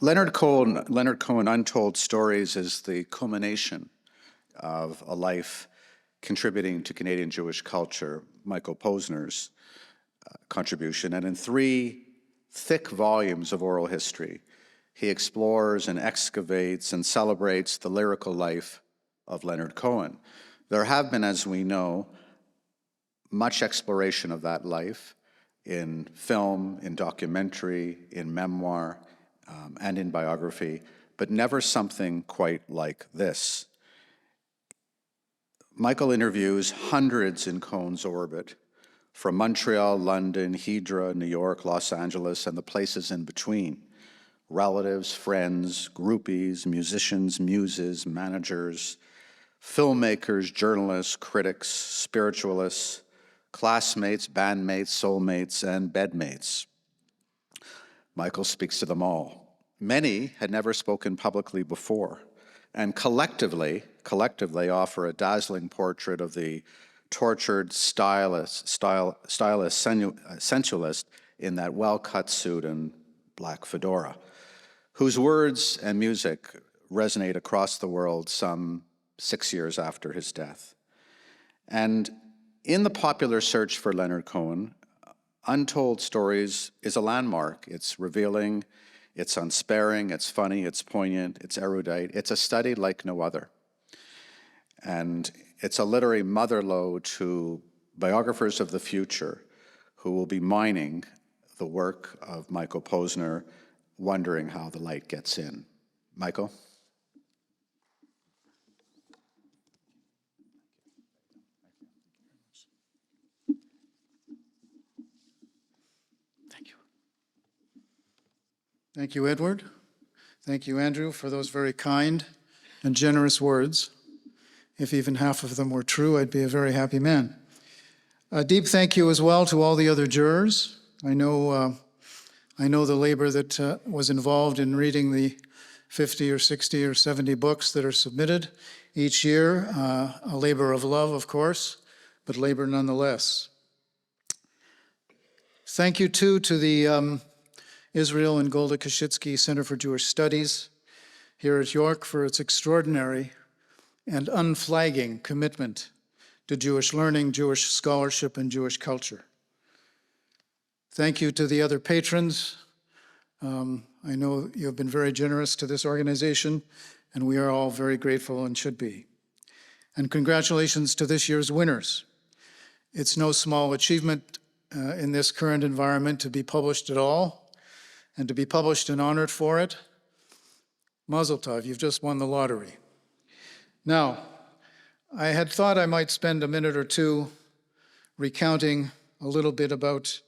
Leonard Cohen, Untold Stories is the culmination of a life contributing to Canadian Jewish culture, Michael Posner's contribution. And in 3 thick volumes of oral history, he explores and excavates and celebrates the lyrical life of Leonard Cohen. There have been, as we know, much exploration of that life in film, in documentary, in memoir, and in biography, but never something quite like this. Michael interviews hundreds in Cohen's orbit, from Montreal, London, Hydra, New York, Los Angeles, and the places in between. Relatives, friends, groupies, musicians, muses, managers, filmmakers, journalists, critics, spiritualists, classmates, bandmates, soulmates, and bedmates. Michael speaks to them all. Many had never spoken publicly before, and collectively offer a dazzling portrait of the tortured stylist, sensualist in that well-cut suit and black fedora, whose words and music resonate across the world some 6 years after his death. And in the popular search for Leonard Cohen, Untold Stories is a landmark. It's revealing, it's unsparing, it's funny, it's poignant, it's erudite. It's a study like no other. And it's a literary motherlode to biographers of the future who will be mining the work of Michael Posner, wondering how the light gets in. Michael? Thank you, Edward. Thank you, Andrew, for those very kind and generous words. If even half of them were true, I'd be a very happy man. A deep thank you as well to all the other jurors. I know the labor that was involved in reading the 50 or 60 or 70 books that are submitted each year. A labor of love, of course, but labor nonetheless. Thank you, too, to the Israel and Golda Koshitsky Center for Jewish Studies here at York for its extraordinary and unflagging commitment to Jewish learning, Jewish scholarship, and Jewish culture. Thank you to the other patrons. I know you have been very generous to this organization, and we are all very grateful and should be. And congratulations to this year's winners. It's no small achievement in this current environment to be published at all, and to be published and honored for it. Mazel tov, you've just won the lottery. Now, I had thought I might spend a minute or two recounting a little bit about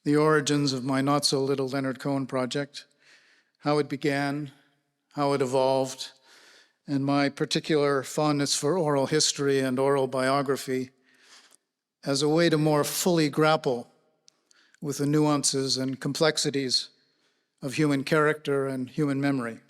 the origins of my not-so-little Leonard Cohen project, how it began, how it evolved, and my particular fondness for oral history and oral biography as a way to more fully grapple with the nuances and complexities of human character and human memory.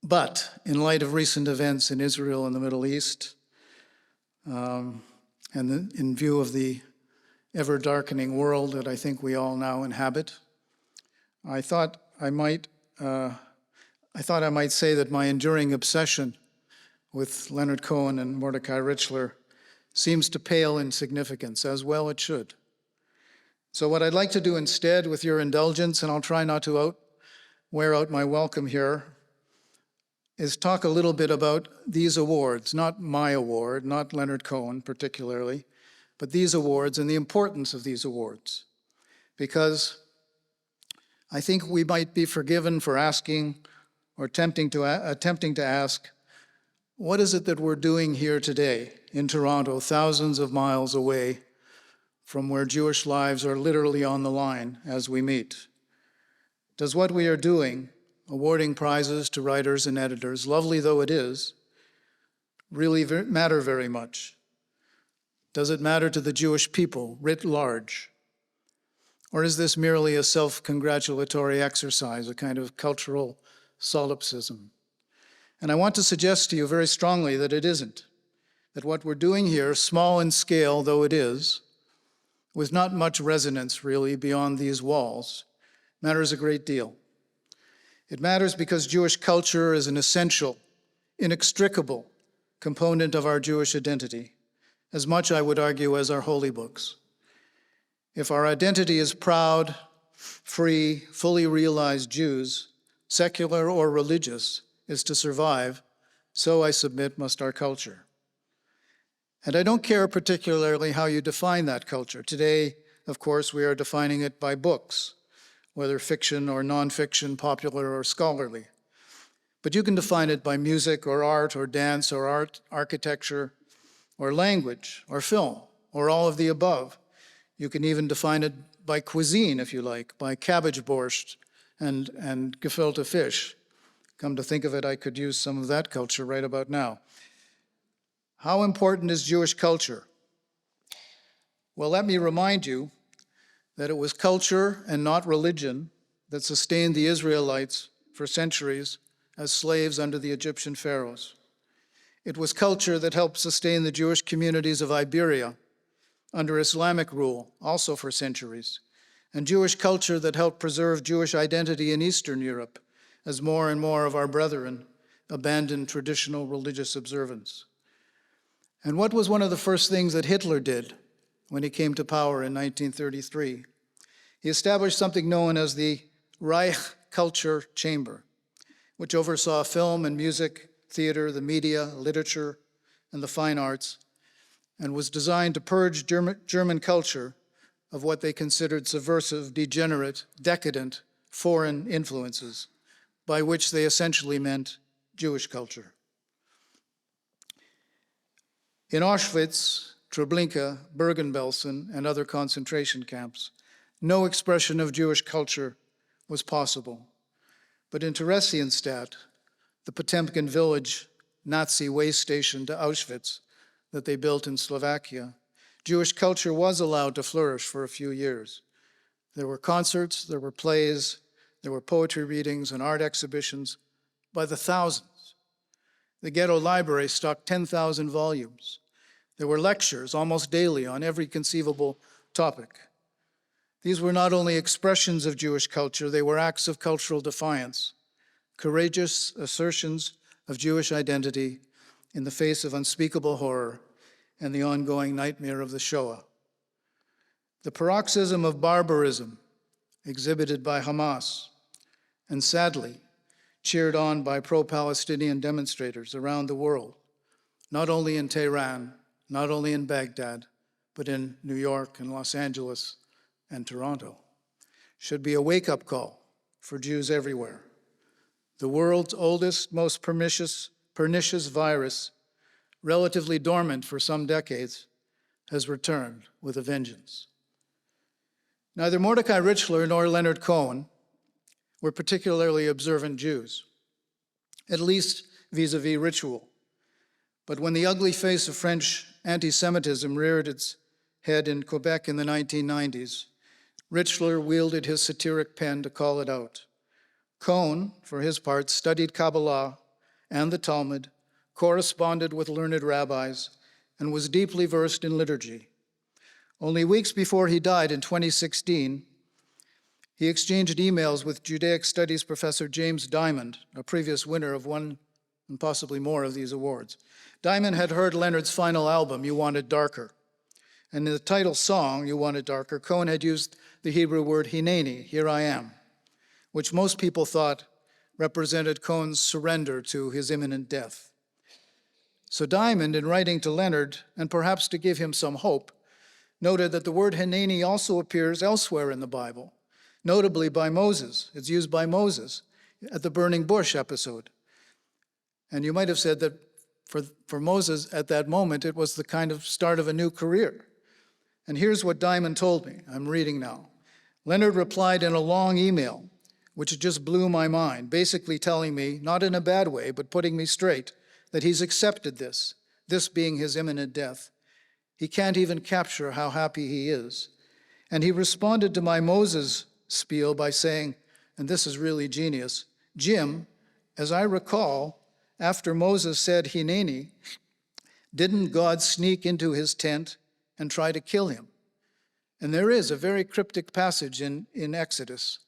But in light of recent events in Israel and the Middle East, and in view of the ever-darkening world that I think we all now inhabit, I thought I might say that my enduring obsession with Leonard Cohen and Mordecai Richler seems to pale in significance, as well it should. So what I'd like to do instead, with your indulgence, and I'll try not to wear out my welcome here, is talk a little bit about these awards, not my award, not Leonard Cohen particularly, but these awards and the importance of these awards. Because I think we might be forgiven for asking or attempting to ask, what is it that we're doing here today in Toronto, thousands of miles away from where Jewish lives are literally on the line as we meet? Does what we are doing, awarding prizes to writers and editors, lovely though it is, really matter very much? Does it matter to the Jewish people writ large? Or is this merely a self-congratulatory exercise, a kind of cultural solipsism? And I want to suggest to you very strongly that it isn't, that what we're doing here, small in scale though it is, with not much resonance really beyond these walls, matters a great deal. It matters because Jewish culture is an essential, inextricable component of our Jewish identity, as much, I would argue, as our holy books. If our identity is proud, free, fully realized Jews, secular or religious, is to survive, so I submit must our culture. And I don't care particularly how you define that culture. Today, of course, we are defining it by books, whether fiction or nonfiction, popular or scholarly. But you can define it by music or art or dance or art, architecture or language or film or all of the above. You can even define it by cuisine, if you like, by cabbage borscht and gefilte fish. Come to think of it, I could use some of that culture right about now. How important is Jewish culture? Well, let me remind you that it was culture and not religion that sustained the Israelites for centuries as slaves under the Egyptian pharaohs. It was culture that helped sustain the Jewish communities of Iberia under Islamic rule, also for centuries, and Jewish culture that helped preserve Jewish identity in Eastern Europe as more and more of our brethren abandoned traditional religious observance. And what was one of the first things that Hitler did when he came to power in 1933? He established something known as the Reich Culture Chamber, which oversaw film and music, theater, the media, literature, and the fine arts, and was designed to purge German culture of what they considered subversive, degenerate, decadent, foreign influences, by which they essentially meant Jewish culture. In Auschwitz, Treblinka, Bergen-Belsen, and other concentration camps, no expression of Jewish culture was possible. But in Theresienstadt, the Potemkin village Nazi way station to Auschwitz that they built in Slovakia, Jewish culture was allowed to flourish for a few years. There were concerts, there were plays, there were poetry readings and art exhibitions by the thousands. The ghetto library stocked 10,000 volumes. There were lectures almost daily on every conceivable topic. These were not only expressions of Jewish culture, they were acts of cultural defiance, courageous assertions of Jewish identity in the face of unspeakable horror and the ongoing nightmare of the Shoah. The paroxysm of barbarism exhibited by Hamas, and sadly, cheered on by pro-Palestinian demonstrators around the world, not only in Tehran, not only in Baghdad, but in New York and Los Angeles and Toronto, should be a wake-up call for Jews everywhere. The world's oldest, most pernicious virus, relatively dormant for some decades, has returned with a vengeance. Neither Mordecai Richler nor Leonard Cohen were particularly observant Jews, at least vis-a-vis ritual. But when the ugly face of French anti-Semitism reared its head in Quebec in the 1990s, Richler wielded his satiric pen to call it out. Cohen, for his part, studied Kabbalah and the Talmud, corresponded with learned rabbis, and was deeply versed in liturgy. Only weeks before he died in 2016, he exchanged emails with Judaic Studies professor James Diamond, a previous winner of one and possibly more of these awards. Diamond had heard Leonard's final album, You Want It Darker. And in the title song, You Want It Darker, Cohen had used the Hebrew word hineni, here I am, which most people thought represented Cohen's surrender to his imminent death. So Diamond, in writing to Leonard, and perhaps to give him some hope, noted that the word hineni also appears elsewhere in the Bible, notably by Moses. It's used by Moses at the burning bush episode. And you might have said that for Moses at that moment, it was the kind of start of a new career. And here's what Diamond told me. I'm reading now. Leonard replied in a long email, which just blew my mind, basically telling me, not in a bad way, but putting me straight, that he's accepted this being his imminent death. He can't even capture how happy he is. And he responded to my Moses spiel by saying, and this is really genius, Jim, as I recall, after Moses said hineni, didn't God sneak into his tent and try to kill him? And there is a very cryptic passage in Exodus,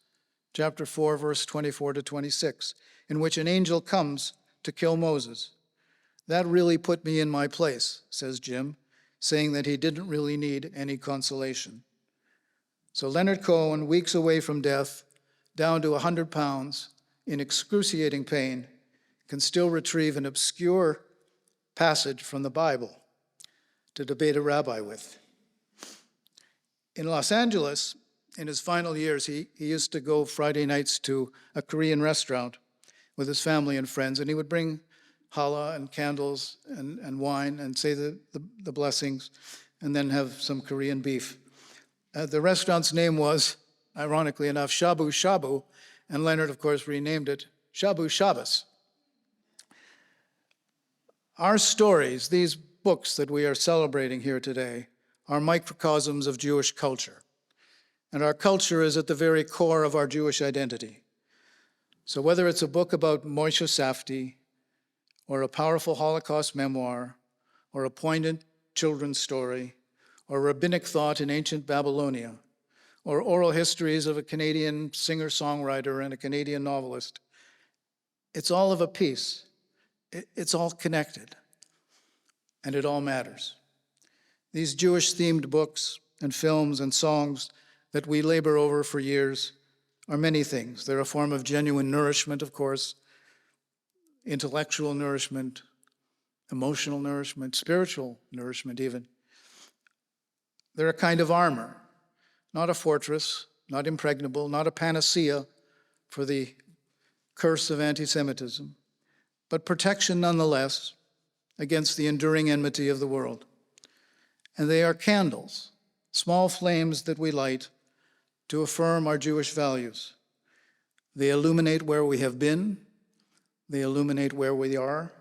chapter 4, verse 24 to 26, in which an angel comes to kill Moses. That really put me in my place, says Jim, saying that he didn't really need any consolation. So Leonard Cohen, weeks away from death, down to 100 pounds, in excruciating pain, can still retrieve an obscure passage from the Bible to debate a rabbi with. In Los Angeles, in his final years, he used to go Friday nights to a Korean restaurant with his family and friends, and he would bring challah and candles and wine and say the blessings, and then have some Korean beef. The restaurant's name was, ironically enough, Shabu Shabu, and Leonard, of course, renamed it Shabu Shabbos. Our stories, these books that we are celebrating here today, are microcosms of Jewish culture. And our culture is at the very core of our Jewish identity. So whether it's a book about Moshe Safdie, or a powerful Holocaust memoir, or a poignant children's story, or rabbinic thought in ancient Babylonia, or oral histories of a Canadian singer-songwriter and a Canadian novelist, it's all of a piece. It's all connected, and it all matters. These Jewish-themed books and films and songs that we labor over for years are many things. They're a form of genuine nourishment, of course, intellectual nourishment, emotional nourishment, spiritual nourishment even. They're a kind of armor, not a fortress, not impregnable, not a panacea for the curse of anti-Semitism, but protection nonetheless against the enduring enmity of the world. And they are candles, small flames that we light to affirm our Jewish values. They illuminate where we have been, they illuminate where we are,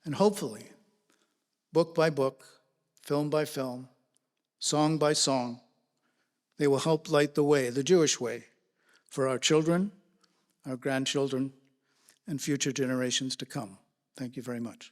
and hopefully, book by book, film by film, song by song, they will help light the way, the Jewish way, for our children, our grandchildren, and future generations to come. Thank you very much.